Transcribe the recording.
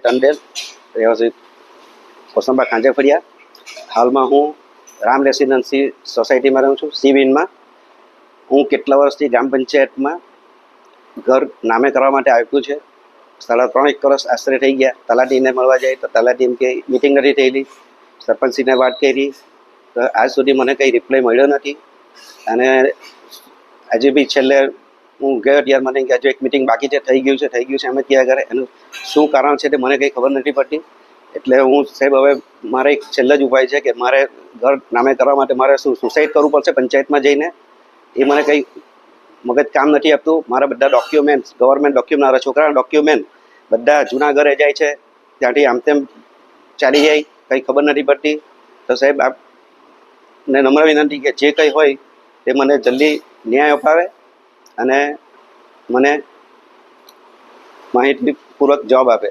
ટંડેલ રહેવાસી કોસંબા ખાંજેફળિયા. હાલમાં હું રામ રેસિડેન્સી સોસાયટીમાં રહું છું, સી વિનમાં. હું કેટલા વર્ષથી ગ્રામ પંચાયતમાં ઘર નામે કરવા માટે આપ્યું છે. 3.5 વર્ષ આશરે થઈ ગયા. તલાટીને મળવા જાય તો તલાટી એમ કે મિટિંગ નથી થયેલી. સરપંચશ્રીને વાત કરી તો આજ સુધી મને કંઈ રિપ્લાય મળ્યો નથી. અને આજે બી છેલ્લે હું ગયો ત્યારે મને કે હજુ એક મિટિંગ બાકી છે, થઈ ગયું છે એમ ત્યાં કરે. એનું શું કારણ છે તે મને કંઈ ખબર નથી પડતી. એટલે હું સાહેબ હવે મારે એક છેલ્લો જ ઉપાય છે કે મારે ઘર નામે કરવા માટે મારે શું સુસાઇડ કરવું પડશે પંચાયતમાં જઈને. એ મને કંઈ મગજ કામ નથી આપતું. મારા બધા ડોક્યુમેન્ટ, ગવર્મેન્ટ ડોક્યુમેન્ટ, મારા છોકરાના ડોક્યુમેન્ટ બધા જૂના ઘરે જાય છે, ત્યાંથી આમ તેમ ચાલી જાય, કંઈ ખબર નથી પડતી. તો સાહેબ આપને નમ્ર વિનંતી કે જે કંઈ હોય તે મને જલ્દી ન્યાય અપાવે અને મને માહિતીપૂર્વક જવાબ આપે.